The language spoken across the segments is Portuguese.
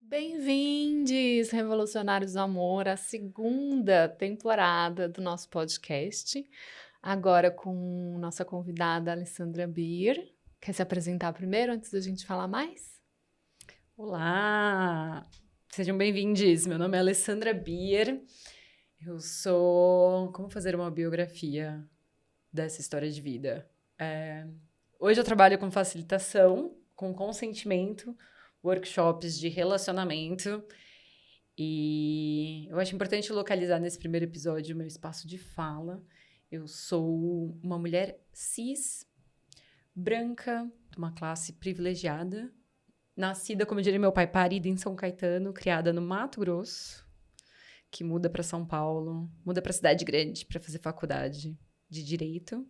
Bem-vindos, Revolucionários do Amor, à segunda temporada do nosso podcast. Agora com nossa convidada Alessandra Bier. Quer se apresentar primeiro, antes da gente falar mais? Olá! Sejam bem-vindos. Meu nome é Alessandra Bier. Eu sou... Como fazer uma biografia dessa história de vida? Hoje eu trabalho com facilitação, com consentimento, workshops de relacionamento. E eu acho importante localizar nesse primeiro episódio o meu espaço de fala. Eu sou uma mulher cis, branca, de uma classe privilegiada, nascida, como diria meu pai, parida em São Caetano, criada no Mato Grosso, que muda para São Paulo, muda para cidade grande para fazer faculdade de Direito.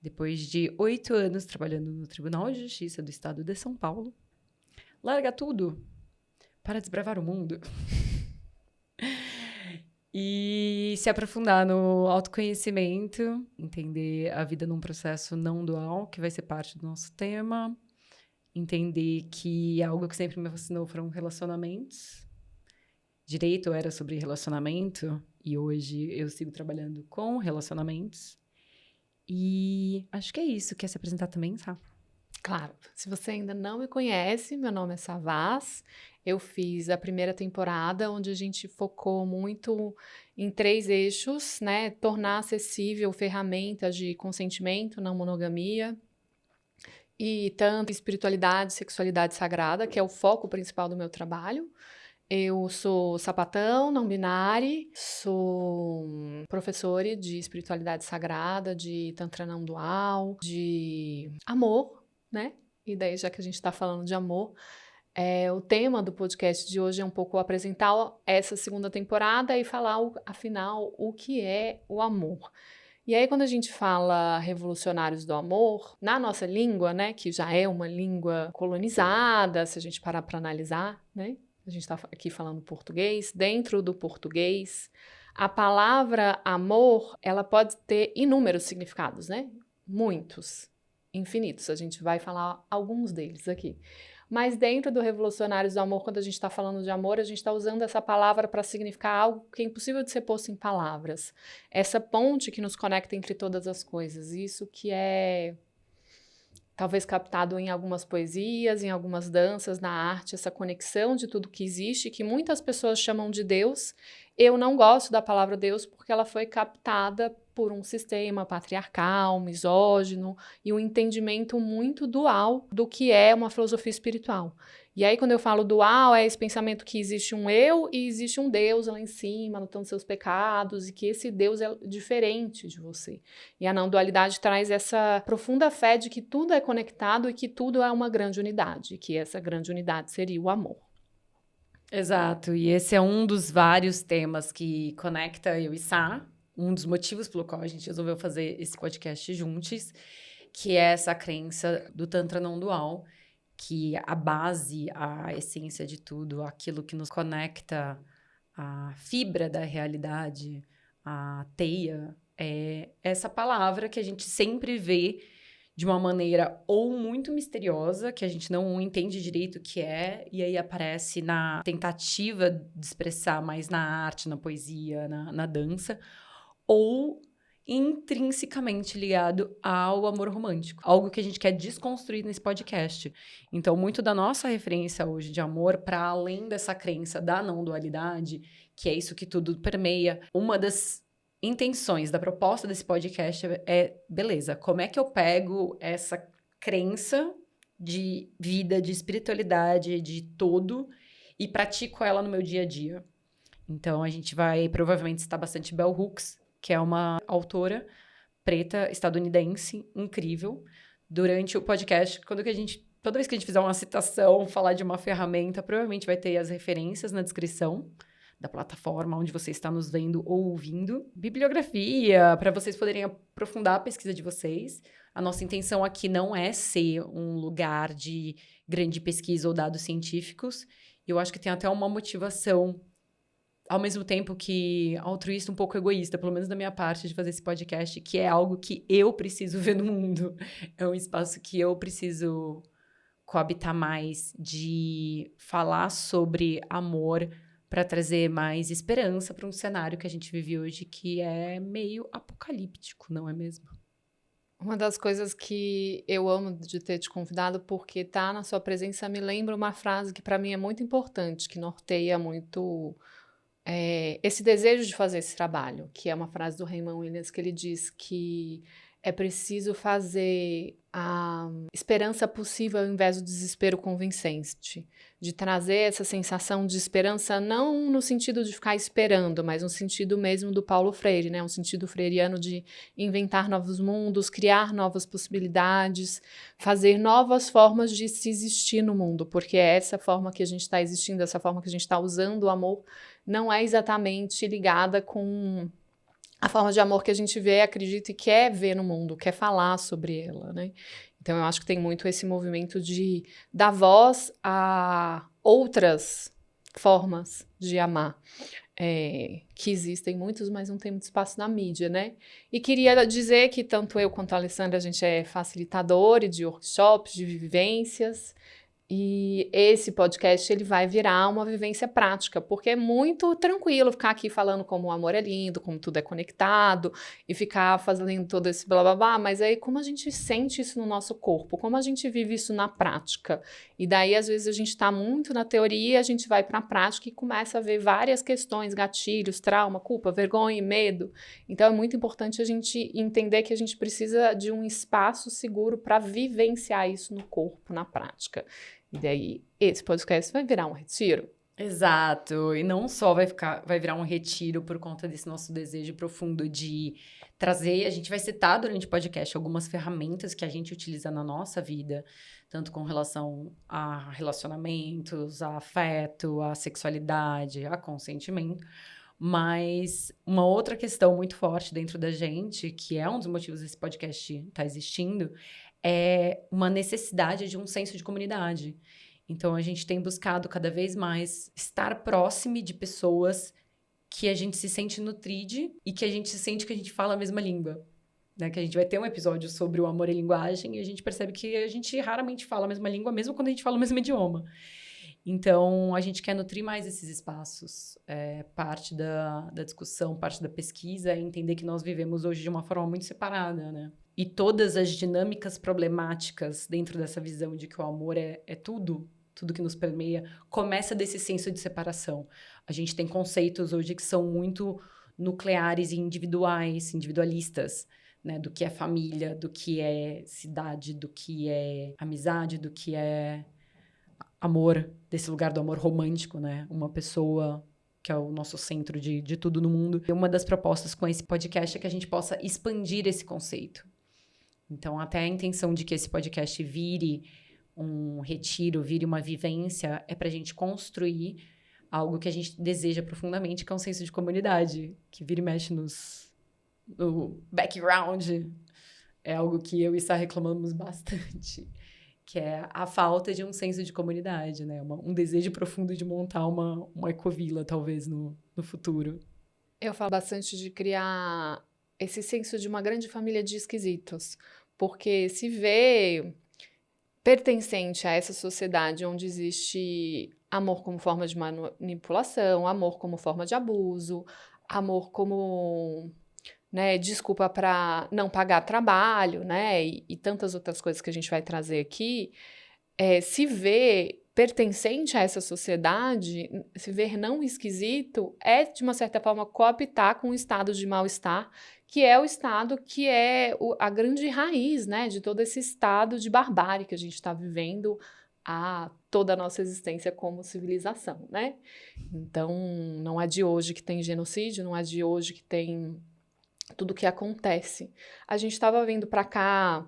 Depois de 8 anos trabalhando no Tribunal de Justiça do Estado de São Paulo, larga tudo para desbravar o mundo e se aprofundar no autoconhecimento, entender a vida num processo não dual, que vai ser parte do nosso tema. Entender que algo que sempre me fascinou foram relacionamentos. Direito era sobre relacionamento e hoje eu sigo trabalhando com relacionamentos. E acho que é isso. Quer se apresentar também, Sá? Claro, se você ainda não me conhece, meu nome é Savas. Eu fiz a primeira temporada, onde a gente focou muito em 3 eixos, né? Tornar acessível ferramentas de consentimento, não monogamia, e tanto espiritualidade, sexualidade sagrada, que é o foco principal do meu trabalho. Eu sou sapatão, não binário, sou professora de espiritualidade sagrada, de tantra não dual, de amor, né? E daí, já que a gente está falando de amor, o tema do podcast de hoje é um pouco apresentar essa segunda temporada e falar, afinal, o que é o amor. E aí, quando a gente fala revolucionários do amor, na nossa língua, né, que já é uma língua colonizada, se a gente parar para analisar, né, a gente está aqui falando português, dentro do português, a palavra amor, ela pode ter inúmeros significados, né? Muitos, infinitos. A gente vai falar alguns deles aqui. Mas dentro do Revolucionários do Amor, quando a gente está falando de amor, a gente está usando essa palavra para significar algo que é impossível de ser posto em palavras. Essa ponte que nos conecta entre todas as coisas. Isso que é talvez captado em algumas poesias, em algumas danças, na arte, essa conexão de tudo que existe, que muitas pessoas chamam de Deus. Eu não gosto da palavra Deus porque ela foi captada por um sistema patriarcal, misógino e um entendimento muito dual do que é uma filosofia espiritual. E aí, quando eu falo dual, é esse pensamento que existe um eu e existe um Deus lá em cima, lutando seus pecados, e que esse Deus é diferente de você. E a não-dualidade traz essa profunda fé de que tudo é conectado e que tudo é uma grande unidade, que essa grande unidade seria o amor. Exato. E esse é um dos vários temas que conecta eu e Sá. Um dos motivos pelo qual a gente resolveu fazer esse podcast juntos, que é essa crença do Tantra não dual, que a base, a essência de tudo, aquilo que nos conecta, a fibra da realidade, a teia, é essa palavra que a gente sempre vê de uma maneira ou muito misteriosa, que a gente não entende direito o que é, e aí aparece na tentativa de expressar mais na arte, na poesia, na dança, ou intrinsecamente ligado ao amor romântico, algo que a gente quer desconstruir nesse podcast. Então, muito da nossa referência hoje de amor, para além dessa crença da não dualidade, que é isso que tudo permeia, uma das intenções da proposta desse podcast beleza, como é que eu pego essa crença de vida, de espiritualidade, de todo, e pratico ela no meu dia a dia? Então, a gente vai provavelmente citar bastante Bell Hooks, que é uma autora preta estadunidense incrível. Durante o podcast, toda vez que a gente fizer uma citação, falar de uma ferramenta, provavelmente vai ter as referências na descrição da plataforma onde você está nos vendo ou ouvindo. Bibliografia, para vocês poderem aprofundar a pesquisa de vocês. A nossa intenção aqui não é ser um lugar de grande pesquisa ou dados científicos. Eu acho que tem até uma motivação, ao mesmo tempo que altruísta, um pouco egoísta, pelo menos da minha parte, de fazer esse podcast, que é algo que eu preciso ver no mundo. É um espaço que eu preciso coabitar mais, de falar sobre amor para trazer mais esperança para um cenário que a gente vive hoje que é meio apocalíptico, não é mesmo? Uma das coisas que eu amo de ter te convidado, porque tá na sua presença, me lembra uma frase que para mim é muito importante, que norteia muito esse desejo de fazer esse trabalho, que é uma frase do Raymond Williams, que ele diz que é preciso fazer a esperança possível ao invés do desespero convincente, de trazer essa sensação de esperança não no sentido de ficar esperando, mas no sentido mesmo do Paulo Freire, né? Um sentido freiriano de inventar novos mundos, criar novas possibilidades, fazer novas formas de se existir no mundo, porque é essa forma que a gente está existindo, essa forma que a gente está usando o amor, não é exatamente ligada com a forma de amor que a gente vê, acredita e quer ver no mundo, quer falar sobre ela, né? Então, eu acho que tem muito esse movimento de dar voz a outras formas de amar, que existem muitos, mas não tem muito espaço na mídia, né? E queria dizer que tanto eu quanto a Alessandra, a gente é facilitador de workshops, de vivências, e esse podcast ele vai virar uma vivência prática, porque é muito tranquilo ficar aqui falando como o amor é lindo, como tudo é conectado, e ficar fazendo todo esse blá blá blá, mas aí como a gente sente isso no nosso corpo, como a gente vive isso na prática. E daí, às vezes, a gente está muito na teoria, a gente vai para a prática e começa a ver várias questões, gatilhos, trauma, culpa, vergonha e medo. Então, é muito importante a gente entender que a gente precisa de um espaço seguro para vivenciar isso no corpo, na prática. E daí, esse podcast vai virar um retiro. Exato, e não só vai virar um retiro por conta desse nosso desejo profundo de trazer, a gente vai citar durante o podcast algumas ferramentas que a gente utiliza na nossa vida, tanto com relação a relacionamentos, a afeto, a sexualidade, a consentimento, mas uma outra questão muito forte dentro da gente, que é um dos motivos desse podcast estar existindo, é uma necessidade de um senso de comunidade. Então, a gente tem buscado cada vez mais estar próximo de pessoas que a gente se sente nutride e que a gente sente que a gente fala a mesma língua. Né? Que a gente vai ter um episódio sobre o amor e linguagem e a gente percebe que a gente raramente fala a mesma língua, mesmo quando a gente fala o mesmo idioma. Então, a gente quer nutrir mais esses espaços. Parte da discussão, parte da pesquisa é entender que nós vivemos hoje de uma forma muito separada, né? E todas as dinâmicas problemáticas dentro dessa visão de que o amor é tudo que nos permeia, começa desse senso de separação. A gente tem conceitos hoje que são muito nucleares e individuais, individualistas, né? Do que é família, do que é cidade, do que é amizade, do que é amor, desse lugar do amor romântico, né? Uma pessoa que é o nosso centro de tudo no mundo. E uma das propostas com esse podcast é que a gente possa expandir esse conceito. Então, até a intenção de que esse podcast vire um retiro, vire uma vivência, é para a gente construir algo que a gente deseja profundamente, que é um senso de comunidade, que vira e mexe no background. É algo que eu e Sá reclamamos bastante, que é a falta de um senso de comunidade, né? Um desejo profundo de montar uma ecovila, talvez, no futuro. Eu falo bastante de criar esse senso de uma grande família de esquisitos, porque se vê pertencente a essa sociedade onde existe amor como forma de manipulação, amor como forma de abuso, amor como, né, desculpa para não pagar trabalho, né, e tantas outras coisas que a gente vai trazer aqui, se vê pertencente a essa sociedade, se ver não esquisito, é, de uma certa forma, cooptar com um estado de mal-estar, que é o estado que é a grande raiz, né, de todo esse estado de barbárie que a gente está vivendo a toda a nossa existência como civilização, né? Então, não é de hoje que tem genocídio, não é de hoje que tem tudo o que acontece. A gente estava vindo para cá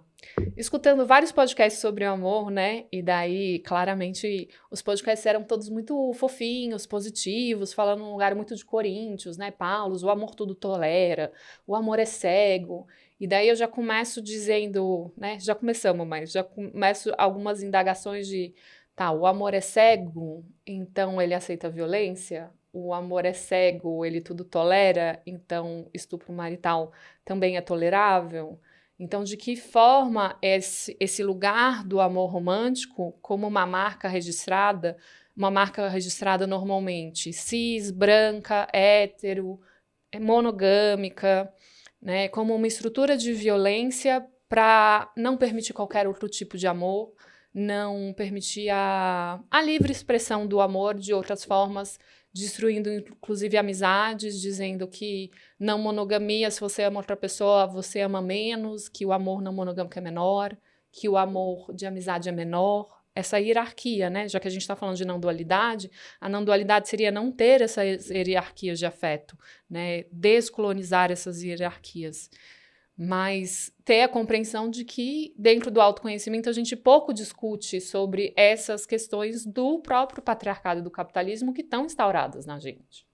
escutando vários podcasts sobre o amor, né? E daí, claramente, os podcasts eram todos muito fofinhos, positivos, falando num lugar muito de Coríntios, né? Paulo, o amor tudo tolera, o amor é cego. E daí eu já começo dizendo, né? Já começamos, mas já começo algumas indagações de, tá, o amor é cego, então ele aceita violência? O amor é cego, ele tudo tolera, então estupro marital também é tolerável? Então, de que forma esse lugar do amor romântico, como uma marca registrada normalmente cis, branca, hétero, monogâmica, né, como uma estrutura de violência para não permitir qualquer outro tipo de amor, não permitir a livre expressão do amor de outras formas, destruindo inclusive amizades, dizendo que não monogamia, se você ama outra pessoa, você ama menos, que o amor não monogâmico é menor, que o amor de amizade é menor. Essa hierarquia, né? Já que a gente está falando de não dualidade, a não dualidade seria não ter essas hierarquias de afeto, né? Descolonizar essas hierarquias. Mas ter a compreensão de que, dentro do autoconhecimento, a gente pouco discute sobre essas questões do próprio patriarcado e do capitalismo que estão instauradas na gente.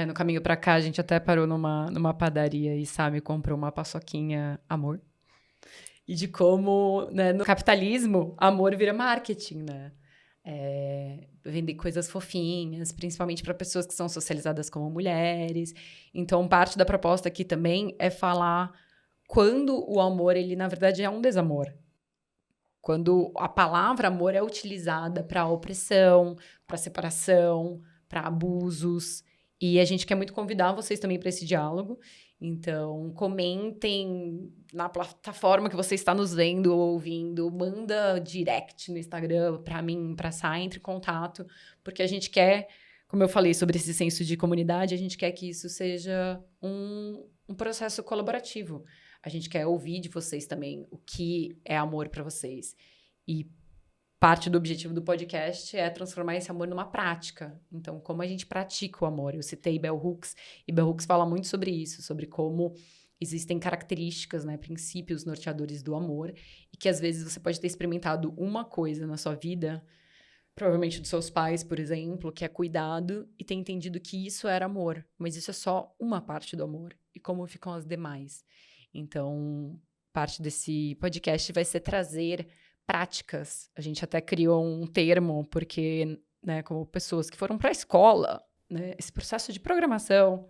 No caminho pra cá, a gente até parou numa padaria e Sami comprou uma paçoquinha amor. E de como, né, no capitalismo, amor vira marketing, né? Vender coisas fofinhas, principalmente para pessoas que são socializadas como mulheres. Então, parte da proposta aqui também é falar quando o amor, ele, na verdade, é um desamor. Quando a palavra amor é utilizada para opressão, para separação, para abusos. E a gente quer muito convidar vocês também para esse diálogo. Então, comentem na plataforma que você está nos vendo ou ouvindo. Manda direct no Instagram para mim, para Sá, entre em contato. Porque a gente quer, como eu falei sobre esse senso de comunidade, a gente quer que isso seja um processo colaborativo. A gente quer ouvir de vocês também o que é amor para vocês. E parte do objetivo do podcast é transformar esse amor numa prática. Então, como a gente pratica o amor? Eu citei Bell Hooks, e Bell Hooks fala muito sobre isso, sobre como existem características, né, princípios norteadores do amor, e que às vezes você pode ter experimentado uma coisa na sua vida, provavelmente dos seus pais, por exemplo, que é cuidado, e ter entendido que isso era amor, mas isso é só uma parte do amor. E como ficam as demais? Então, parte desse podcast vai ser trazer práticas. A gente até criou um termo, porque, né, como pessoas que foram para a escola, né, esse processo de programação,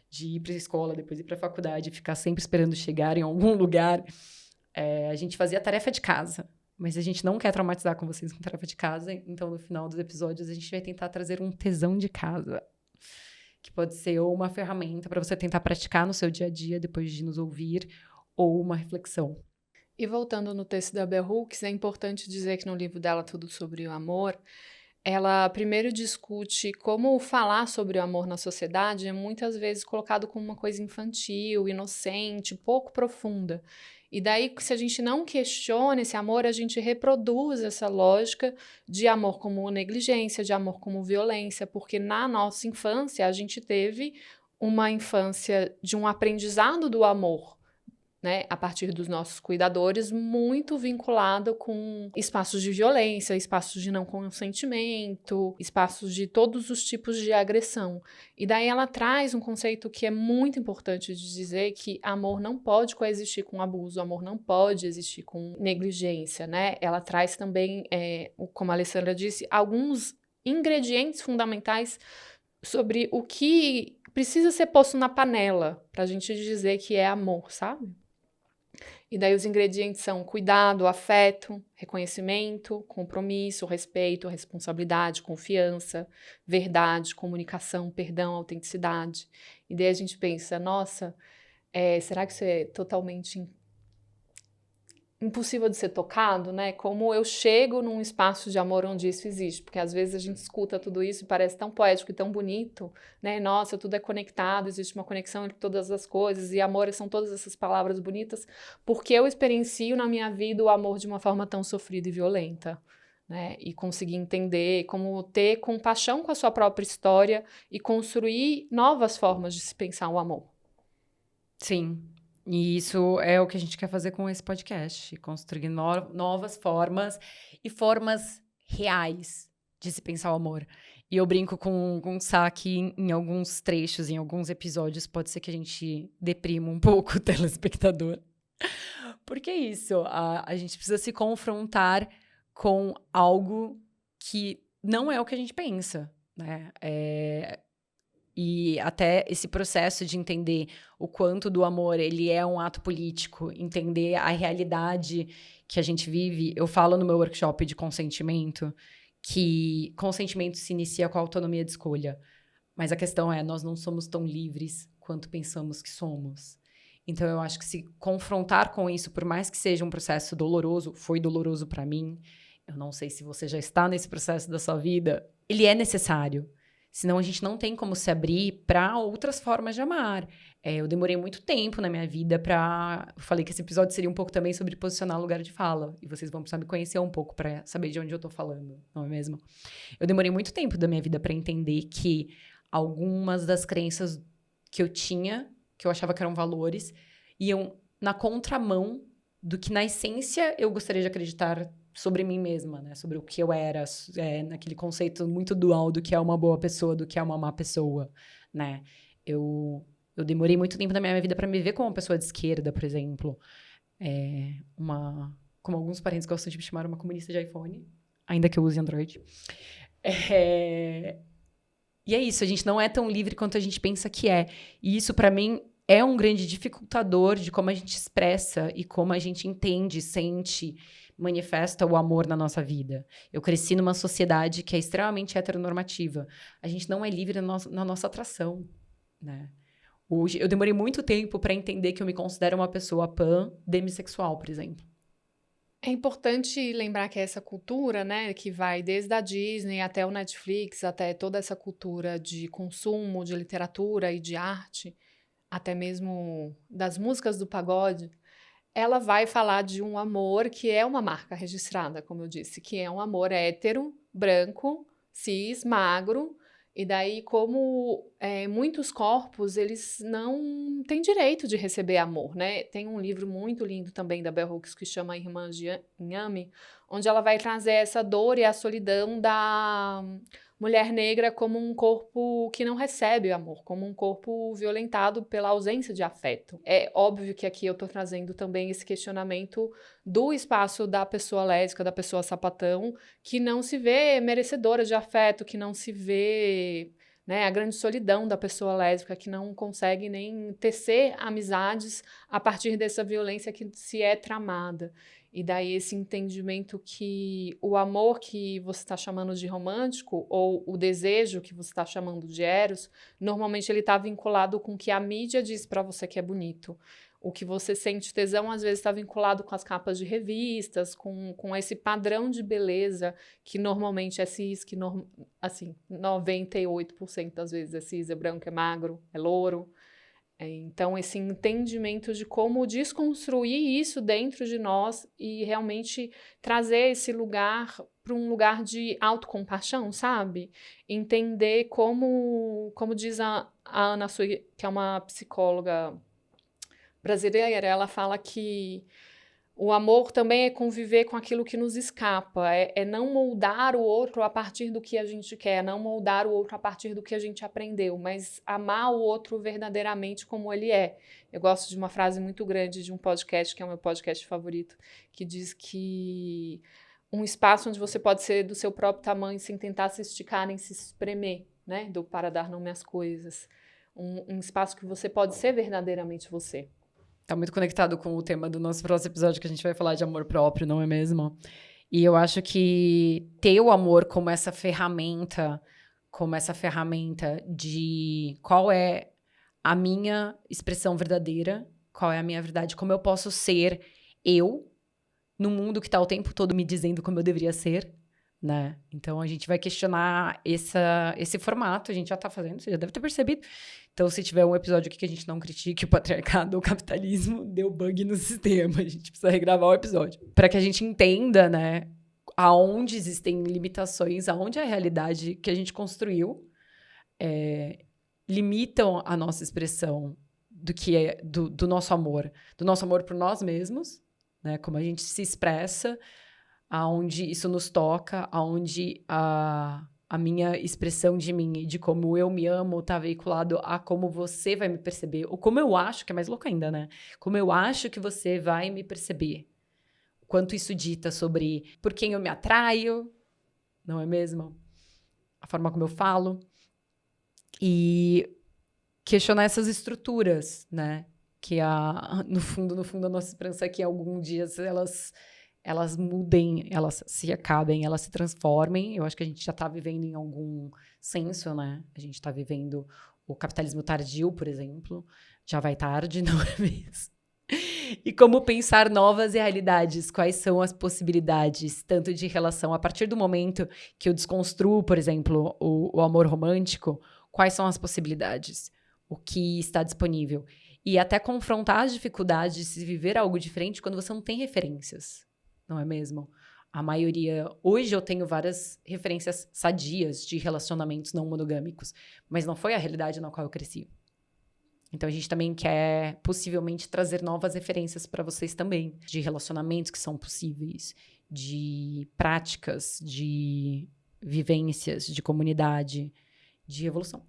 de ir para a escola, depois ir para a faculdade, ficar sempre esperando chegar em algum lugar, a gente fazia tarefa de casa. Mas a gente não quer traumatizar com vocês com tarefa de casa, então no final dos episódios a gente vai tentar trazer um tesão de casa, que pode ser ou uma ferramenta para você tentar praticar no seu dia a dia depois de nos ouvir, ou uma reflexão. E voltando no texto da Bell Hooks, é importante dizer que no livro dela Tudo sobre o Amor, ela primeiro discute como falar sobre o amor na sociedade é muitas vezes colocado como uma coisa infantil, inocente, pouco profunda. E daí, se a gente não questiona esse amor, a gente reproduz essa lógica de amor como negligência, de amor como violência, porque na nossa infância a gente teve uma infância de um aprendizado do amor, né, a partir dos nossos cuidadores, muito vinculado com espaços de violência, espaços de não consentimento, espaços de todos os tipos de agressão. E daí ela traz um conceito que é muito importante de dizer que amor não pode coexistir com abuso, amor não pode existir com negligência, né? Ela traz também, como a Alessandra disse, alguns ingredientes fundamentais sobre o que precisa ser posto na panela para a gente dizer que é amor, sabe? E daí os ingredientes são cuidado, afeto, reconhecimento, compromisso, respeito, responsabilidade, confiança, verdade, comunicação, perdão, autenticidade. E daí a gente pensa, nossa, será que isso é totalmente impossível de ser tocado, né? Como eu chego num espaço de amor onde isso existe, porque às vezes a gente escuta tudo isso e parece tão poético e tão bonito, né? Nossa, tudo é conectado, existe uma conexão entre todas as coisas e amor são todas essas palavras bonitas, porque eu experiencio na minha vida o amor de uma forma tão sofrida e violenta, né? E conseguir entender como ter compaixão com a sua própria história e construir novas formas de se pensar o amor. Sim. E isso é o que a gente quer fazer com esse podcast, construir novas formas e formas reais de se pensar o amor. E eu brinco com o Sá que em alguns trechos, em alguns episódios, pode ser que a gente deprima um pouco o telespectador. Porque é isso, a gente precisa se confrontar com algo que não é o que a gente pensa, né? E até esse processo de entender o quanto do amor ele é um ato político, entender a realidade que a gente vive. Eu falo no meu workshop de consentimento que consentimento se inicia com a autonomia de escolha. Mas a questão é, nós não somos tão livres quanto pensamos que somos. Então, eu acho que se confrontar com isso, por mais que seja um processo doloroso, foi doloroso para mim, eu não sei se você já está nesse processo da sua vida, ele é necessário. Senão, a gente não tem como se abrir para outras formas de amar. Eu demorei muito tempo na minha vida para... Falei que esse episódio seria um pouco também sobre posicionar lugar de fala. E vocês vão precisar me conhecer um pouco para saber de onde eu tô falando, não é mesmo? Eu demorei muito tempo da minha vida para entender que algumas das crenças que eu tinha, que eu achava que eram valores, iam na contramão do que, na essência, eu gostaria de acreditar sobre mim mesma, né? Sobre o que eu era, naquele conceito muito dual do que é uma boa pessoa, do que é uma má pessoa, né? Eu demorei muito tempo na minha vida para me ver como uma pessoa de esquerda, por exemplo. Como alguns parentes gostam de me chamar, uma comunista de iPhone, ainda que eu use Android. E é isso, a gente não é tão livre quanto a gente pensa que é. E isso, para mim, é um grande dificultador de como a gente expressa e como a gente entende, sente, manifesta o amor na nossa vida. Eu cresci numa sociedade que é extremamente heteronormativa. A gente não é livre na nossa atração, né? Hoje, eu demorei muito tempo para entender que eu me considero uma pessoa pan demissexual, por exemplo. É importante lembrar que essa cultura, né, que vai desde a Disney até o Netflix, até toda essa cultura de consumo de literatura e de arte, até mesmo das músicas do pagode, ela vai falar de um amor que é uma marca registrada, como eu disse, que é um amor hétero, branco, cis, magro, e daí como muitos corpos, eles não têm direito de receber amor, né? Tem um livro muito lindo também da Bell Hooks que chama Irmã de Inhame, onde ela vai trazer essa dor e a solidão da mulher negra como um corpo que não recebe amor, como um corpo violentado pela ausência de afeto. É óbvio que aqui eu estou trazendo também esse questionamento do espaço da pessoa lésbica, da pessoa sapatão, que não se vê merecedora de afeto, que não se vê, né, a grande solidão da pessoa lésbica, que não consegue nem tecer amizades a partir dessa violência que se é tramada. E daí esse entendimento que o amor que você está chamando de romântico ou o desejo que você está chamando de eros, normalmente ele está vinculado com o que a mídia diz para você que é bonito. O que você sente tesão, às vezes, está vinculado com as capas de revistas, com esse padrão de beleza que normalmente é cis, que assim, 98% das vezes é cis, é branco, é magro, é louro. Então, esse entendimento de como desconstruir isso dentro de nós e realmente trazer esse lugar para um lugar de autocompaixão, sabe? Entender como diz a Ana Sui, que é uma psicóloga brasileira, ela fala que o amor também é conviver com aquilo que nos escapa, é não moldar o outro a partir do que a gente quer, não moldar o outro a partir do que a gente aprendeu, mas amar o outro verdadeiramente como ele é. Eu gosto de uma frase muito grande de um podcast, que é o meu podcast favorito, que diz que um espaço onde você pode ser do seu próprio tamanho sem tentar se esticar nem se espremer, né? Do para dar nome às coisas. Um espaço que você pode ser verdadeiramente você. Tá muito conectado com o tema do nosso próximo episódio, que a gente vai falar de amor próprio, não é mesmo? E eu acho que ter o amor como essa ferramenta de qual é a minha expressão verdadeira, qual é a minha verdade, como eu posso ser eu, num mundo que tá o tempo todo me dizendo como eu deveria ser, né? Então, a gente vai questionar esse formato, a gente já tá fazendo, você já deve ter percebido. Então, se tiver um episódio aqui que a gente não critique o patriarcado ou o capitalismo, deu bug no sistema, a gente precisa regravar o episódio. Para que a gente entenda, né, aonde existem limitações, aonde a realidade que a gente construiu limitam a nossa expressão do que é do nosso amor por nós mesmos, né, como a gente se expressa, aonde isso nos toca, aonde a minha expressão de mim e de como eu me amo tá veiculado a como você vai me perceber, ou como eu acho, que é mais louco ainda, né? Como eu acho que você vai me perceber. Quanto isso dita sobre por quem eu me atraio, não é mesmo? A forma como eu falo. E questionar essas estruturas, né? Que no fundo, a nossa esperança é que algum dia elas mudem, elas se acabem, elas se transformem. Eu acho que a gente já está vivendo em algum senso, né? A gente está vivendo o capitalismo tardio, por exemplo. Já vai tarde, não é mesmo? E como pensar novas realidades? Quais são as possibilidades, tanto de relação, a partir do momento que eu desconstruo, por exemplo, o amor romântico, quais são as possibilidades? O que está disponível? E até confrontar as dificuldades de se viver algo diferente quando você não tem referências, não é mesmo? A maioria... Hoje eu tenho várias referências sadias de relacionamentos não monogâmicos, mas não foi a realidade na qual eu cresci. Então, a gente também quer, possivelmente, trazer novas referências para vocês também, de relacionamentos que são possíveis, de práticas, de vivências, de comunidade, de evolução.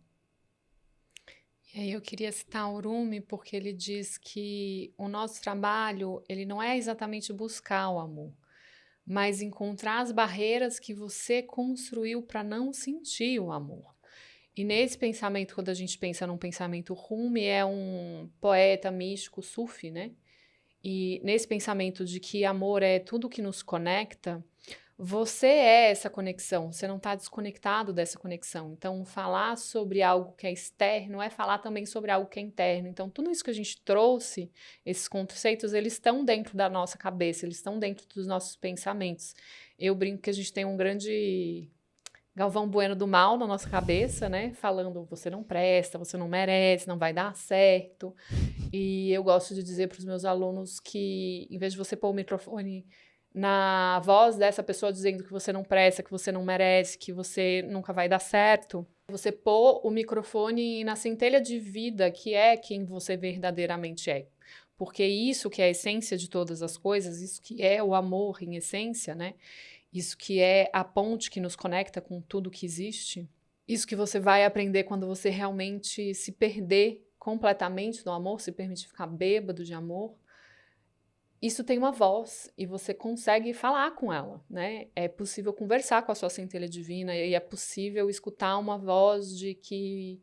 E aí eu queria citar o Rumi porque ele diz que o nosso trabalho, ele não é exatamente buscar o amor, mas encontrar as barreiras que você construiu para não sentir o amor. E nesse pensamento, quando a gente pensa num pensamento Rumi, é um poeta místico sufi, né? E nesse pensamento de que amor é tudo que nos conecta, você é essa conexão, você não está desconectado dessa conexão. Então, falar sobre algo que é externo é falar também sobre algo que é interno. Então, tudo isso que a gente trouxe, esses conceitos, eles estão dentro da nossa cabeça, eles estão dentro dos nossos pensamentos. Eu brinco que a gente tem um grande Galvão Bueno do mal na nossa cabeça, né? Falando, você não presta, você não merece, não vai dar certo. E eu gosto de dizer para os meus alunos que, em vez de você pôr o microfone na voz dessa pessoa dizendo que você não presta, que você não merece, que você nunca vai dar certo, você pôr o microfone na centelha de vida que é quem você verdadeiramente é. Porque isso que é a essência de todas as coisas, isso que é o amor em essência, né? Isso que é a ponte que nos conecta com tudo que existe, isso que você vai aprender quando você realmente se perder completamente no amor, se permitir ficar bêbado de amor, isso tem uma voz e você consegue falar com ela, né? É possível conversar com a sua centelha divina e é possível escutar uma voz de que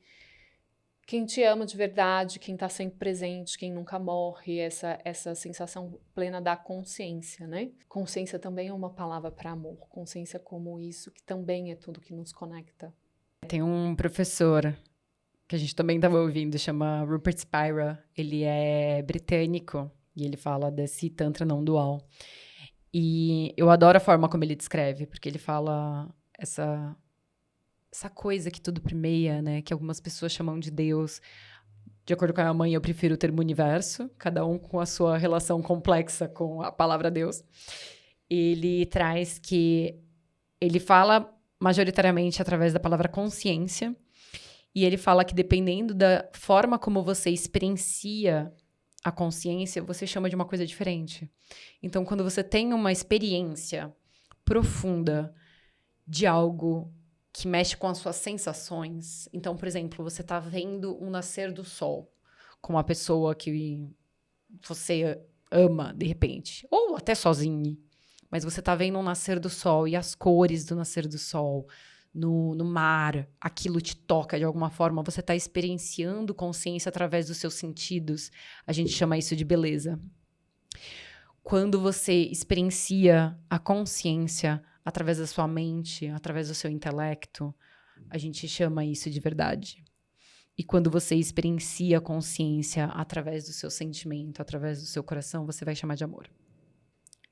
quem te ama de verdade, quem está sempre presente, quem nunca morre, essa sensação plena da consciência, né? Consciência também é uma palavra para amor. Consciência como isso, que também é tudo que nos conecta. Tem um professor que a gente também estava ouvindo, chama Rupert Spira. Ele é britânico e ele fala desse Tantra não dual. E eu adoro a forma como ele descreve, porque ele fala essa coisa que tudo primeia, né? Que algumas pessoas chamam de Deus. De acordo com a minha mãe, eu prefiro o termo universo, cada um com a sua relação complexa com a palavra Deus. Ele traz que ele fala majoritariamente através da palavra consciência, e ele fala que dependendo da forma como você experiencia a consciência, você chama de uma coisa diferente. Então, quando você tem uma experiência profunda de algo que mexe com as suas sensações. Então, por exemplo, você está vendo um nascer do sol com uma pessoa que você ama, de repente, ou até sozinho, mas você está vendo um nascer do sol e as cores do nascer do sol no mar, aquilo te toca de alguma forma, você está experienciando consciência através dos seus sentidos. A gente chama isso de beleza. Quando você experiencia a consciência através da sua mente, através do seu intelecto, a gente chama isso de verdade. E quando você experiencia a consciência através do seu sentimento, através do seu coração, você vai chamar de amor.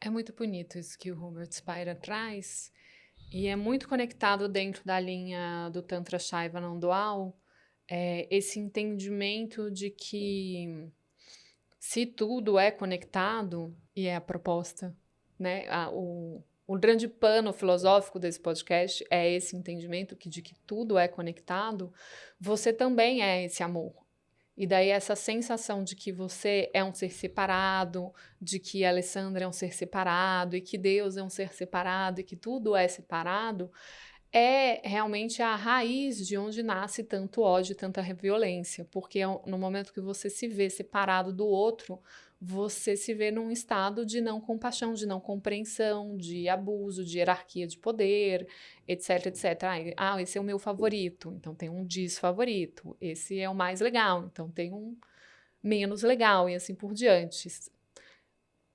É muito bonito isso que o Rupert Spira traz, e é muito conectado dentro da linha do Tantra Shaiva não dual, esse entendimento de que se tudo é conectado, e é a proposta, né? O grande pano filosófico desse podcast é esse entendimento de que tudo é conectado, você também é esse amor. E daí essa sensação de que você é um ser separado, de que a Alessandra é um ser separado, e que Deus é um ser separado, e que tudo é separado, é realmente a raiz de onde nasce tanto ódio e tanta violência. Porque no momento que você se vê separado do outro, você se vê num estado de não compaixão, de não compreensão, de abuso, de hierarquia de poder, etc, etc. Esse é o meu favorito, então tem um desfavorito. Esse é o mais legal, então tem um menos legal e assim por diante.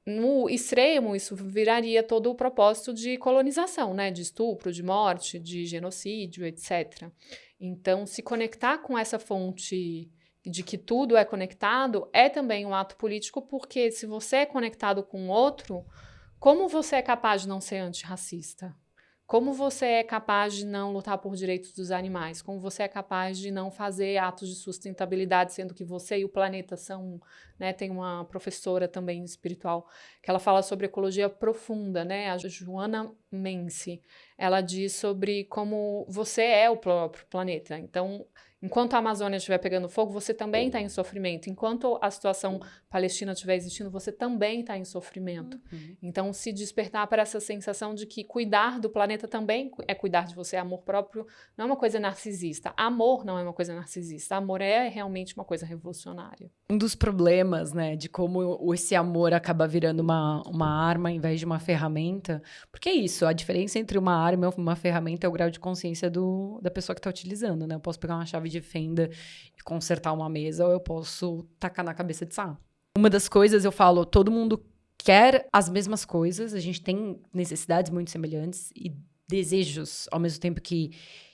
No extremo, isso viraria todo o propósito de colonização, né? De estupro, de morte, de genocídio, etc. Então, se conectar com essa fonte de que tudo é conectado é também um ato político, porque se você é conectado com outro, como você é capaz de não ser antirracista? Como você é capaz de não lutar por direitos dos animais? Como você é capaz de não fazer atos de sustentabilidade, sendo que você e o planeta são, né? Tem uma professora também espiritual que ela fala sobre ecologia profunda, né? A Joana Mense. Ela diz sobre como você é o próprio planeta. Então, enquanto a Amazônia estiver pegando fogo, você também está em sofrimento. Enquanto a situação palestina estiver existindo, você também está em sofrimento. Então, se despertar para essa sensação de que cuidar do planeta também é cuidar de você. Amor próprio não é uma coisa narcisista. Amor não é uma coisa narcisista. Amor é realmente uma coisa revolucionária. Um dos problemas, né, de como esse amor acaba virando uma arma em vez de uma ferramenta. Porque é isso, a diferença entre uma arma e uma ferramenta é o grau de consciência da pessoa que está utilizando, né? Eu posso pegar uma chave de fenda e consertar uma mesa, ou eu posso tacar na cabeça de Sá. Uma das coisas, eu falo, todo mundo quer as mesmas coisas, a gente tem necessidades muito semelhantes e desejos, ao mesmo tempo que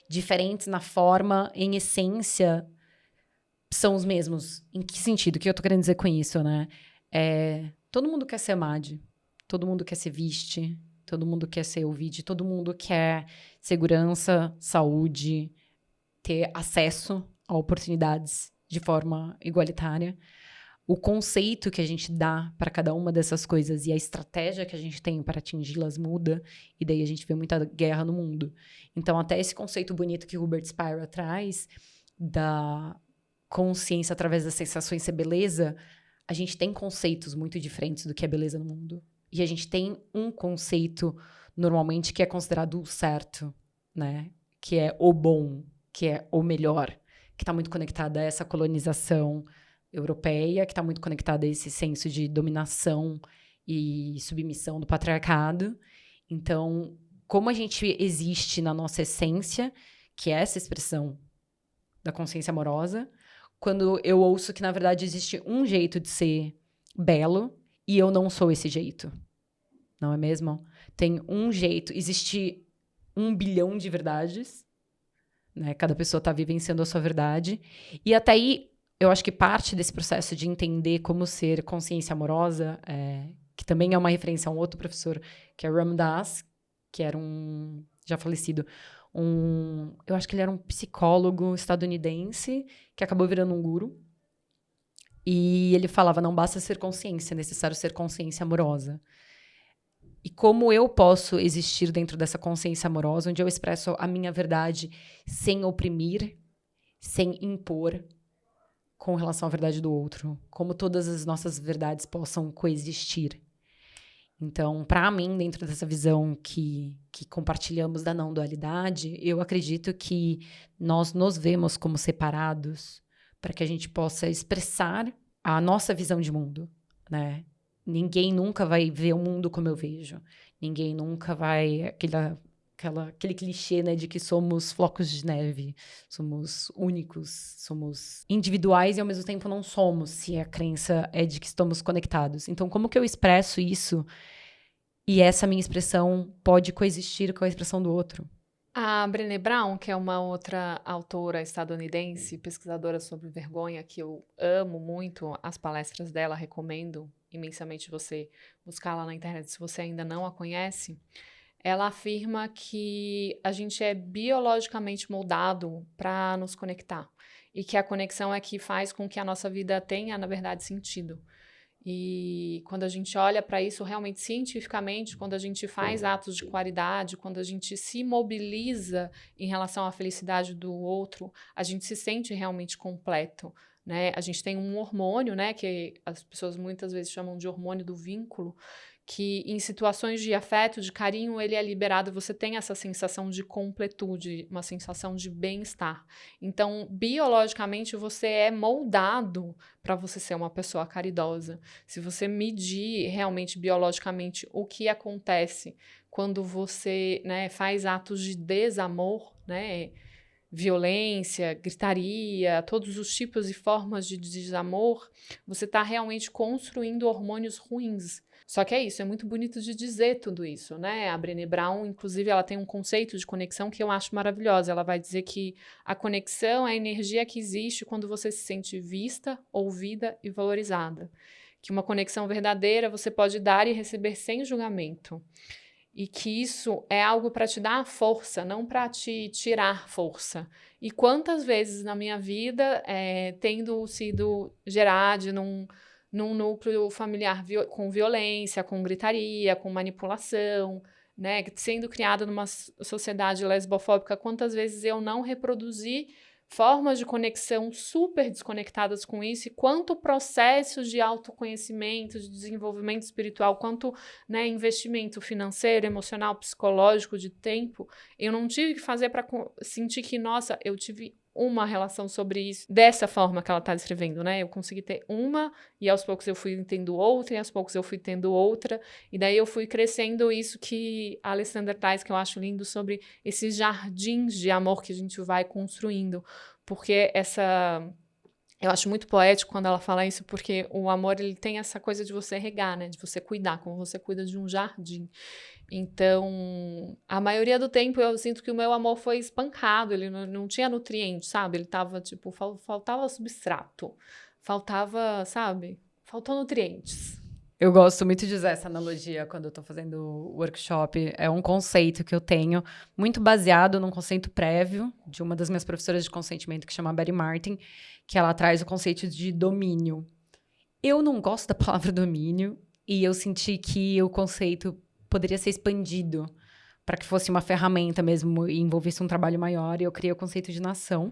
diferentes na forma, em essência, são os mesmos. Em que sentido? O que eu tô querendo dizer com isso, né? Todo mundo quer ser amado, todo mundo quer ser visto, todo mundo quer ser ouvido, todo mundo quer segurança, saúde, ter acesso a oportunidades de forma igualitária. O conceito que a gente dá para cada uma dessas coisas e a estratégia que a gente tem para atingi-las muda, e daí a gente vê muita guerra no mundo. Então, até esse conceito bonito que o Hubert Spira traz, da consciência através das sensações ser beleza, a gente tem conceitos muito diferentes do que é beleza no mundo. E a gente tem um conceito, normalmente, que é considerado o certo, né? Que é o bom, que é o melhor, que está muito conectado a essa colonização europeia, que está muito conectada a esse senso de dominação e submissão do patriarcado. Então, como a gente existe na nossa essência, que é essa expressão da consciência amorosa, quando eu ouço que, na verdade, existe um jeito de ser belo e eu não sou esse jeito. Não é mesmo? Tem um jeito, existe 1 bilhão de verdades, né? Cada pessoa está vivenciando a sua verdade. E até aí, eu acho que parte desse processo de entender como ser consciência amorosa, que também é uma referência a um outro professor, que é Ram Dass, que era já falecido, eu acho que ele era um psicólogo estadunidense, que acabou virando um guru. E ele falava, não basta ser consciência, é necessário ser consciência amorosa. E como eu posso existir dentro dessa consciência amorosa, onde eu expresso a minha verdade sem oprimir, sem impor, com relação à verdade do outro. Como todas as nossas verdades possam coexistir. Então, para mim, dentro dessa visão que compartilhamos da não-dualidade, eu acredito que nós nos vemos como separados para que a gente possa expressar a nossa visão de mundo, né? Ninguém nunca vai ver o mundo como eu vejo. Ninguém nunca vai... Aquele clichê, né, de que somos flocos de neve, somos únicos, somos individuais e ao mesmo tempo não somos, se a crença é de que estamos conectados. Então, como que eu expresso isso e essa minha expressão pode coexistir com a expressão do outro? A Brené Brown, que é uma outra autora estadunidense, pesquisadora sobre vergonha, que eu amo muito as palestras dela, recomendo imensamente você buscar lá na internet se você ainda não a conhece. Ela afirma que a gente é biologicamente moldado para nos conectar e que a conexão é que faz com que a nossa vida tenha, na verdade, sentido. E quando a gente olha para isso realmente cientificamente, quando a gente faz atos de caridade, quando a gente se mobiliza em relação à felicidade do outro, a gente se sente realmente completo, né? A gente tem um hormônio, né, que as pessoas muitas vezes chamam de hormônio do vínculo, que em situações de afeto, de carinho, ele é liberado, você tem essa sensação de completude, uma sensação de bem-estar. Então, biologicamente, você é moldado para você ser uma pessoa caridosa. Se você medir realmente biologicamente o que acontece quando você, né, faz atos de desamor, né, violência, gritaria, todos os tipos e formas de desamor, você está realmente construindo hormônios ruins. Só que é isso, é muito bonito de dizer tudo isso, né? A Brené Brown, inclusive, ela tem um conceito de conexão que eu acho maravilhosa. Ela vai dizer que a conexão é a energia que existe quando você se sente vista, ouvida e valorizada. Que uma conexão verdadeira você pode dar e receber sem julgamento. E que isso é algo para te dar força, não para te tirar força. E quantas vezes na minha vida, tendo sido gerada num núcleo familiar com violência, com gritaria, com manipulação, né, sendo criada numa sociedade lesbofóbica, quantas vezes eu não reproduzi formas de conexão super desconectadas com isso, e quanto processo de autoconhecimento, de desenvolvimento espiritual, quanto, né, investimento financeiro, emocional, psicológico, de tempo, eu não tive que fazer para sentir que, nossa, eu tive uma relação sobre isso, dessa forma que ela está descrevendo, né? Eu consegui ter uma, e aos poucos eu fui tendo outra, e aos poucos eu fui tendo outra, e daí eu fui crescendo isso que a Alessandra traz, que eu acho lindo, sobre esses jardins de amor que a gente vai construindo, porque eu acho muito poético quando ela fala isso, porque o amor, ele tem essa coisa de você regar, né? De você cuidar, como você cuida de um jardim. Então, a maioria do tempo eu sinto que o meu amor foi espancado, ele não tinha nutriente, sabe? Ele tava, tipo, faltava substrato, faltava, sabe? Faltou nutrientes. Eu gosto muito de usar essa analogia quando eu tô fazendo workshop. É um conceito que eu tenho, muito baseado num conceito prévio de uma das minhas professoras de consentimento, que chama Betty Martin, que ela traz o conceito de domínio. Eu não gosto da palavra domínio, e eu senti que o conceito poderia ser expandido para que fosse uma ferramenta mesmo e envolvesse um trabalho maior. E eu criei o conceito de nação,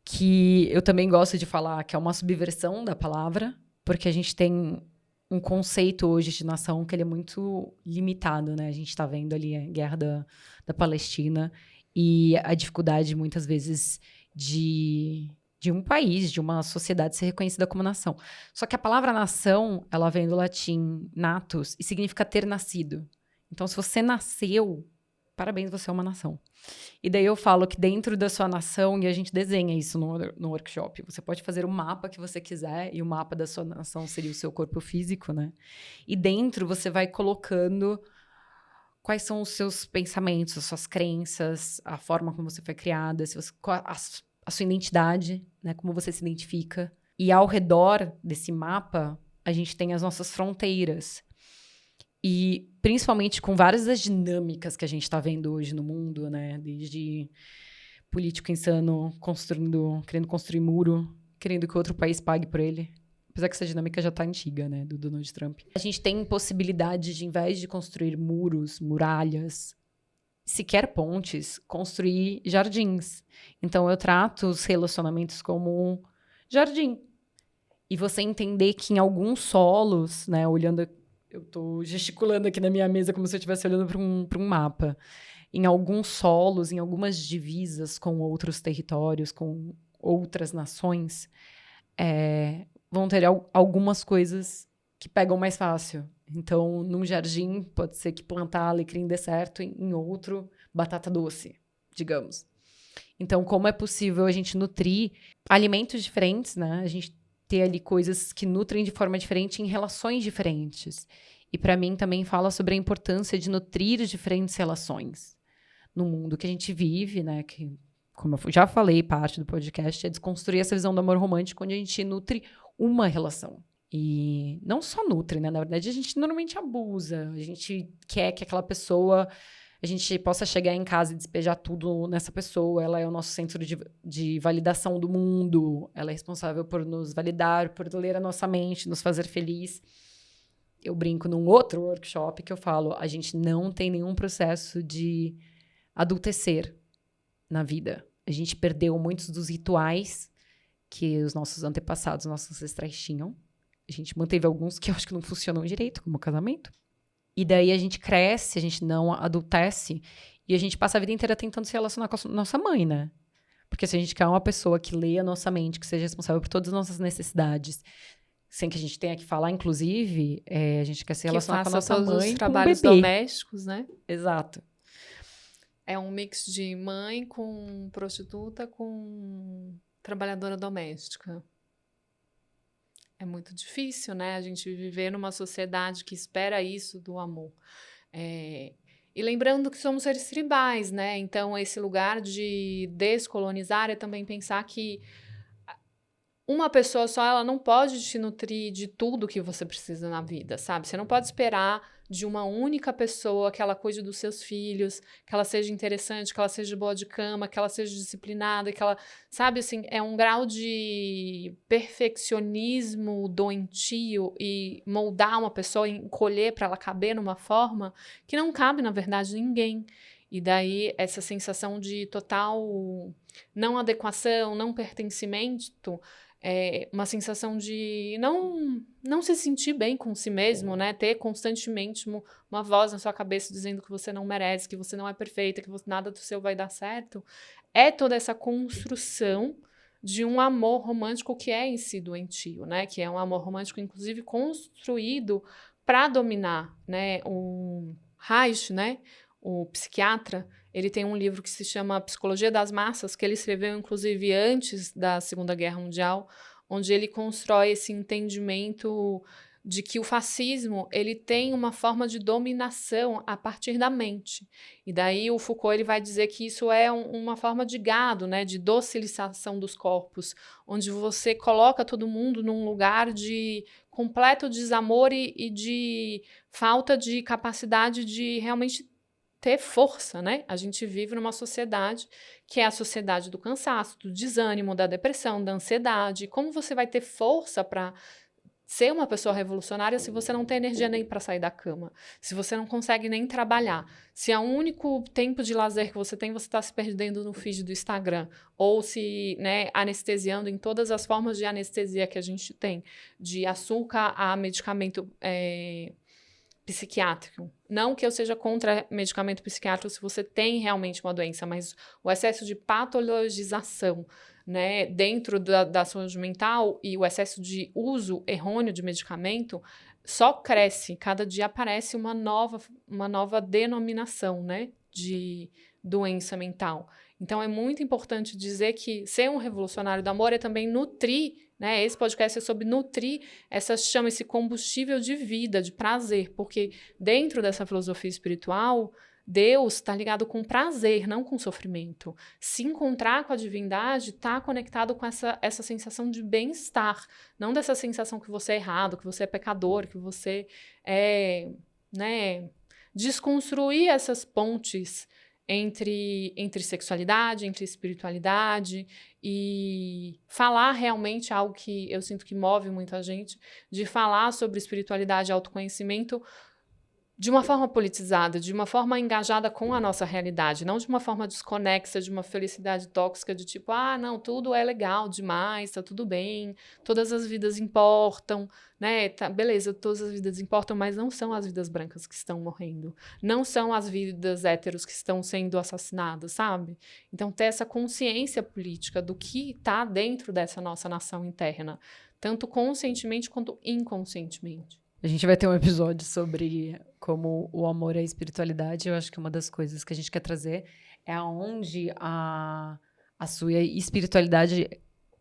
que eu também gosto de falar que é uma subversão da palavra, porque a gente tem um conceito hoje de nação que ele é muito limitado, né? A gente está vendo ali a guerra da Palestina e a dificuldade, muitas vezes, de um país, de uma sociedade ser reconhecida como nação. Só que a palavra nação, ela vem do latim natus e significa ter nascido. Então, se você nasceu, parabéns, você é uma nação. E daí eu falo que dentro da sua nação, e a gente desenha isso no workshop, você pode fazer o mapa que você quiser, e o mapa da sua nação seria o seu corpo físico, né? E dentro você vai colocando quais são os seus pensamentos, as suas crenças, a forma como você foi criada, a sua identidade, né? Como você se identifica. E ao redor desse mapa, a gente tem as nossas fronteiras. E principalmente com várias das dinâmicas que a gente está vendo hoje no mundo, né? Desde político insano querendo construir muro, querendo que outro país pague por ele. Apesar que essa dinâmica já está antiga, né? Do Donald Trump. A gente tem possibilidade de, em vez de construir muros, muralhas, sequer pontes, construir jardins. Então eu trato os relacionamentos como um jardim. E você entender que em alguns solos, né? Olhando... Eu estou gesticulando aqui na minha mesa como se eu estivesse olhando para um mapa. Em alguns solos, em algumas divisas com outros territórios, com outras nações, vão ter algumas coisas que pegam mais fácil. Então, num jardim, pode ser que plantar alecrim dê certo, em outro, batata doce, digamos. Então, como é possível a gente nutrir alimentos diferentes, né? A gente ter ali coisas que nutrem de forma diferente em relações diferentes. E para mim também fala sobre a importância de nutrir diferentes relações no mundo que a gente vive, né? Que, como eu já falei, parte do podcast é desconstruir essa visão do amor romântico, onde a gente nutre uma relação. E não só nutre, né? Na verdade, a gente normalmente abusa. A gente quer que aquela pessoa... A gente possa chegar em casa e despejar tudo nessa pessoa. Ela é o nosso centro de validação do mundo. Ela é responsável por nos validar, por ler a nossa mente, nos fazer feliz. Eu brinco num outro workshop que eu falo, a gente não tem nenhum processo de adultecer na vida. A gente perdeu muitos dos rituais que os nossos antepassados, nossos ancestrais tinham. A gente manteve alguns que eu acho que não funcionam direito, como o casamento. E daí a gente cresce, a gente não adultece, e a gente passa a vida inteira tentando se relacionar com a nossa mãe, né? Porque se a gente quer uma pessoa que leia a nossa mente, que seja responsável por todas as nossas necessidades, sem que a gente tenha que falar, inclusive, a gente quer se relacionar com a nossa mãe os com um trabalhos bebê. domésticos, né? Exato. É um mix de mãe com prostituta com trabalhadora doméstica. É muito difícil, né? A gente viver numa sociedade que espera isso do amor. E lembrando que somos seres tribais, né? Então, esse lugar de descolonizar é também pensar que uma pessoa só, ela não pode te nutrir de tudo que você precisa na vida, sabe? Você não pode esperar de uma única pessoa que ela cuide dos seus filhos, que ela seja interessante, que ela seja boa de cama, que ela seja disciplinada, que ela, sabe, assim, é um grau de perfeccionismo doentio e moldar uma pessoa, encolher para ela caber numa forma que não cabe, na verdade, ninguém. E daí, essa sensação de total não adequação, não pertencimento, uma sensação de não se sentir bem com si mesmo, né? Ter constantemente uma voz na sua cabeça dizendo que você não merece, que você não é perfeita, que nada do seu vai dar certo. É toda essa construção de um amor romântico que é em si doentio, né? Que é um amor romântico, inclusive, construído para dominar, né? O Reich, né? O psiquiatra, ele tem um livro que se chama Psicologia das Massas, que ele escreveu, inclusive, antes da Segunda Guerra Mundial, onde ele constrói esse entendimento de que o fascismo ele tem uma forma de dominação a partir da mente. E daí o Foucault ele vai dizer que isso é uma forma de gado, né, de docilização dos corpos, onde você coloca todo mundo num lugar de completo desamor e de falta de capacidade de realmente ter força, né? A gente vive numa sociedade que é a sociedade do cansaço, do desânimo, da depressão, da ansiedade. Como você vai ter força para ser uma pessoa revolucionária se você não tem energia nem para sair da cama? Se você não consegue nem trabalhar? Se é o único tempo de lazer que você tem, você está se perdendo no feed do Instagram? Ou se, né, anestesiando em todas as formas de anestesia que a gente tem, de açúcar a medicamento psiquiátrico. Não que eu seja contra medicamento psiquiátrico se você tem realmente uma doença, mas o excesso de patologização, né, dentro da saúde mental e o excesso de uso errôneo de medicamento só cresce. Cada dia aparece uma nova denominação, né, de doença mental. Então, é muito importante dizer que ser um revolucionário do amor é também nutrir, né? Esse podcast é sobre nutrir essa chama, esse combustível de vida, de prazer, porque dentro dessa filosofia espiritual, Deus está ligado com prazer, não com sofrimento. Se encontrar com a divindade está conectado com essa sensação de bem-estar, não dessa sensação que você é errado, que você é pecador, que você é, né? Desconstruir essas pontes entre sexualidade, entre espiritualidade e falar realmente algo que eu sinto que move muito a gente, de falar sobre espiritualidade e autoconhecimento de uma forma politizada, de uma forma engajada com a nossa realidade, não de uma forma desconexa, de uma felicidade tóxica, de tipo, não, tudo é legal demais, tá tudo bem, todas as vidas importam, né? Tá, beleza, todas as vidas importam, mas não são as vidas brancas que estão morrendo, não são as vidas héteros que estão sendo assassinadas, sabe? Então, ter essa consciência política do que está dentro dessa nossa nação interna, tanto conscientemente quanto inconscientemente. A gente vai ter um episódio sobre como o amor é a espiritualidade. Eu acho que uma das coisas que a gente quer trazer é aonde a sua espiritualidade...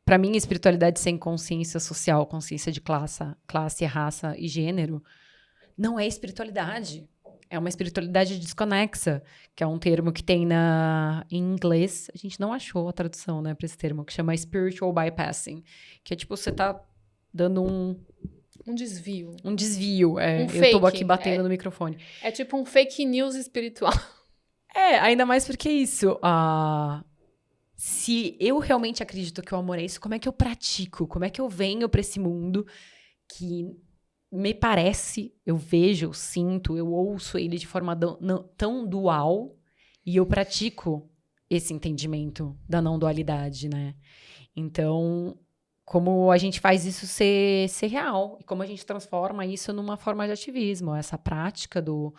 Para mim, a espiritualidade sem consciência social, consciência de classe, raça e gênero, não é espiritualidade. É uma espiritualidade desconexa, que é um termo que tem em inglês. A gente não achou a tradução, né, para esse termo, que chama spiritual bypassing. Que é tipo, você tá dando um desvio. Um desvio, eu tô aqui batendo no microfone. É tipo um fake news espiritual. Ainda mais porque isso. Se eu realmente acredito que o amor é isso, como é que eu pratico? Como é que eu venho pra esse mundo que me parece, eu vejo, eu sinto, eu ouço ele de forma tão dual e eu pratico esse entendimento da não dualidade, né? Então, como a gente faz isso ser real e como a gente transforma isso numa forma de ativismo, essa prática do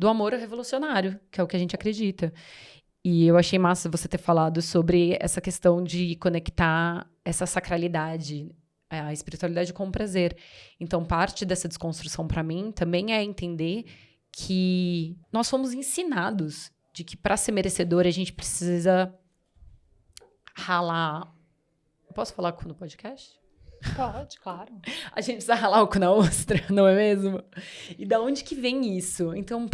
amor revolucionário, que é o que a gente acredita. E eu achei massa você ter falado sobre essa questão de conectar essa sacralidade, a espiritualidade com o prazer. Então, parte dessa desconstrução para mim também é entender que nós fomos ensinados de que para ser merecedor a gente precisa ralar. Posso falar com no podcast? Pode, claro. A gente precisa ralar o cu na ostra, não é mesmo? E da onde que vem isso? Então,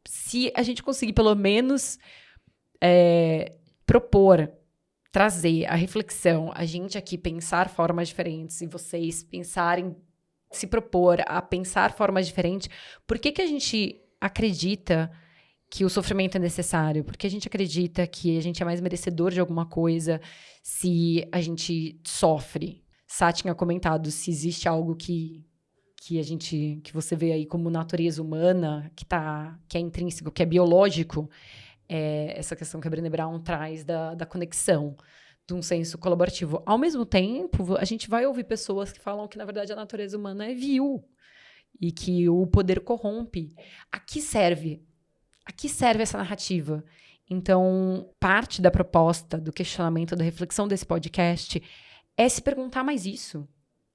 se a gente conseguir pelo menos propor, trazer a reflexão, a gente aqui pensar formas diferentes e vocês pensarem, se propor a pensar formas diferentes, por que a gente acredita que o sofrimento é necessário? Por que a gente acredita que a gente é mais merecedor de alguma coisa se a gente sofre? Sá tinha comentado se existe algo que você vê aí como natureza humana, que é intrínseco, que é biológico, essa questão que a Brené Brown traz da conexão, de um senso colaborativo. Ao mesmo tempo, a gente vai ouvir pessoas que falam que, na verdade, a natureza humana é vil e que o poder corrompe. A que serve essa narrativa? Então, parte da proposta, do questionamento, da reflexão desse podcast é se perguntar mais isso.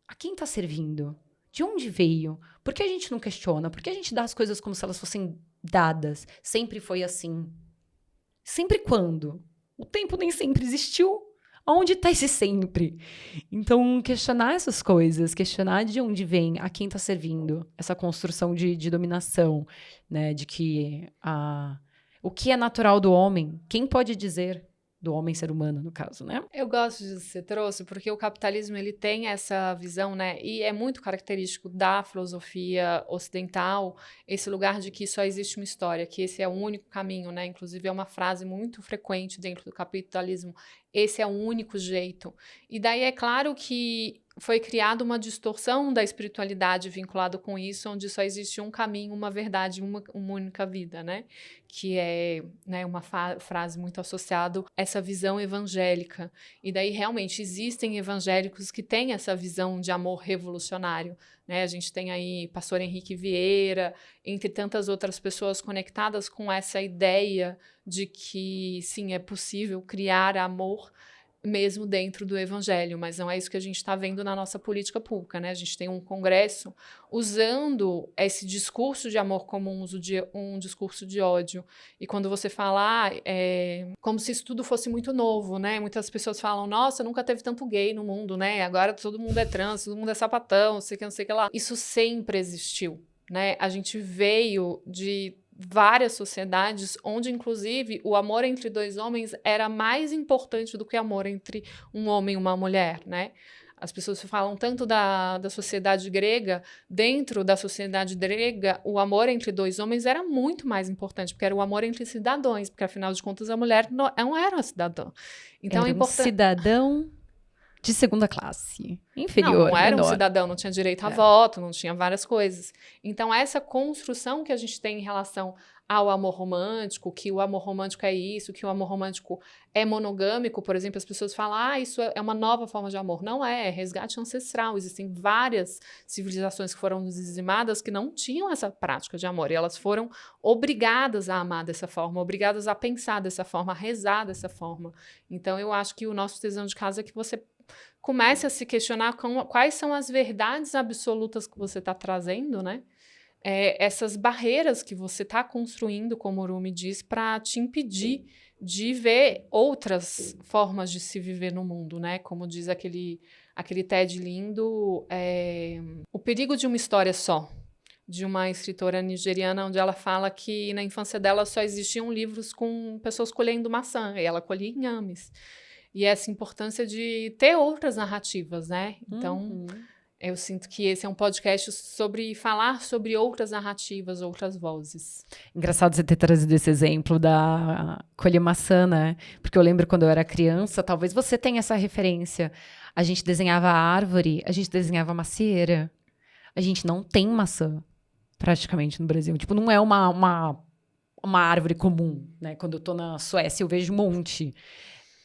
A quem está servindo? De onde veio? Por que a gente não questiona? Por que a gente dá as coisas como se elas fossem dadas? Sempre foi assim. Sempre quando? O tempo nem sempre existiu. Onde está esse sempre? Então, questionar essas coisas, questionar de onde vem, a quem está servindo essa construção de dominação, né? De que o que é natural do homem, quem pode dizer do homem ser humano, no caso, né? Eu gosto disso que você trouxe, porque o capitalismo ele tem essa visão, né? E é muito característico da filosofia ocidental, esse lugar de que só existe uma história, que esse é o único caminho, né? Inclusive é uma frase muito frequente dentro do capitalismo, esse é o único jeito. E daí é claro que foi criada uma distorção da espiritualidade vinculada com isso, onde só existe um caminho, uma verdade, uma única vida, né? Que é, né, uma frase muito associada a essa visão evangélica. E daí, realmente, existem evangélicos que têm essa visão de amor revolucionário, né? A gente tem aí pastor Henrique Vieira, entre tantas outras pessoas conectadas com essa ideia de que, sim, é possível criar amor mesmo dentro do evangelho, mas não é isso que a gente está vendo na nossa política pública, né? A gente tem um congresso usando esse discurso de amor como um discurso de ódio. E quando você fala, como se isso tudo fosse muito novo, né? Muitas pessoas falam, nossa, nunca teve tanto gay no mundo, né? Agora todo mundo é trans, todo mundo é sapatão, não sei o que lá. Isso sempre existiu, né? A gente veio de várias sociedades onde, inclusive, o amor entre dois homens era mais importante do que o amor entre um homem e uma mulher, né? As pessoas falam tanto da sociedade grega. Dentro da sociedade grega, o amor entre dois homens era muito mais importante, porque era o amor entre cidadãos, porque, afinal de contas, a mulher não era uma cidadã. Então, era um cidadão de segunda classe, inferior, não era menor. Um cidadão, não tinha direito a voto, não tinha várias coisas. Então, essa construção que a gente tem em relação ao amor romântico, que o amor romântico é isso, que o amor romântico é monogâmico, por exemplo, as pessoas falam, isso é uma nova forma de amor. Não é resgate ancestral. Existem várias civilizações que foram dizimadas que não tinham essa prática de amor, e elas foram obrigadas a amar dessa forma, obrigadas a pensar dessa forma, a rezar dessa forma. Então, eu acho que o nosso tesão de casa é que você comece a se questionar quais são as verdades absolutas que você está trazendo, né? Essas barreiras que você está construindo, como o Rumi diz, para te impedir de ver outras formas de se viver no mundo, né? Como diz aquele TED lindo, O Perigo de uma História Só, de uma escritora nigeriana, onde ela fala que na infância dela só existiam livros com pessoas colhendo maçã, e ela colhia inhames. E essa importância de ter outras narrativas, né? Então, eu sinto que esse é um podcast sobre falar sobre outras narrativas, outras vozes. Engraçado você ter trazido esse exemplo da colher maçã, né? Porque eu lembro quando eu era criança, talvez você tenha essa referência. A gente desenhava árvore, a gente desenhava macieira. A gente não tem maçã, praticamente, no Brasil. Tipo, não é uma árvore comum, né? Quando eu tô na Suécia, eu vejo um monte.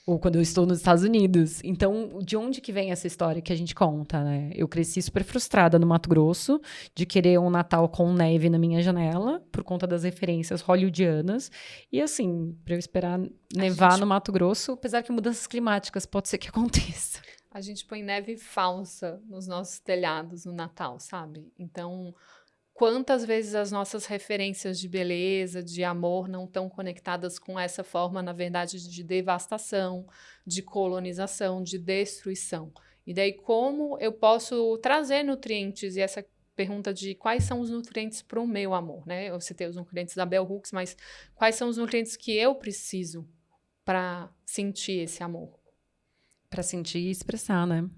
Ou quando eu estou nos Estados Unidos. Então, de onde que vem essa história que a gente conta, né? Eu cresci super frustrada no Mato Grosso, de querer um Natal com neve na minha janela, por conta das referências hollywoodianas. E assim, para eu esperar nevar no Mato Grosso, apesar que mudanças climáticas pode ser que aconteça. A gente põe neve falsa nos nossos telhados no Natal, sabe? Então, quantas vezes as nossas referências de beleza, de amor, não estão conectadas com essa forma, na verdade, de devastação, de colonização, de destruição? E daí, como eu posso trazer nutrientes? E essa pergunta de quais são os nutrientes para o meu amor, né? Eu citei os nutrientes da Bell Hooks, mas quais são os nutrientes que eu preciso para sentir esse amor? Para sentir e expressar, né?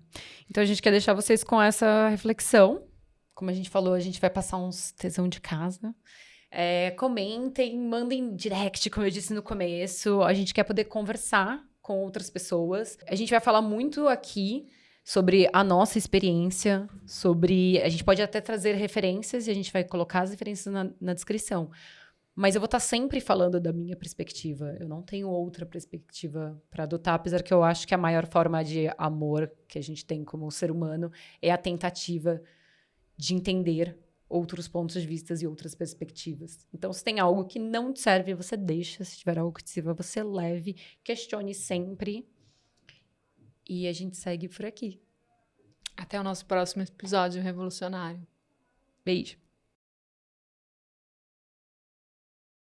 Então, a gente quer deixar vocês com essa reflexão. Como a gente falou, a gente vai passar uns tesão de casa. Comentem, mandem direct, como eu disse no começo. A gente quer poder conversar com outras pessoas. A gente vai falar muito aqui sobre a nossa experiência, sobre... A gente pode até trazer referências e a gente vai colocar as referências na descrição. Mas eu vou estar sempre falando da minha perspectiva. Eu não tenho outra perspectiva para adotar, apesar que eu acho que a maior forma de amor que a gente tem como ser humano é a tentativa de entender outros pontos de vista e outras perspectivas. Então, se tem algo que não te serve, você deixa. Se tiver algo que te sirva, você leve. Questione sempre. E a gente segue por aqui. Até o nosso próximo episódio revolucionário. Beijo.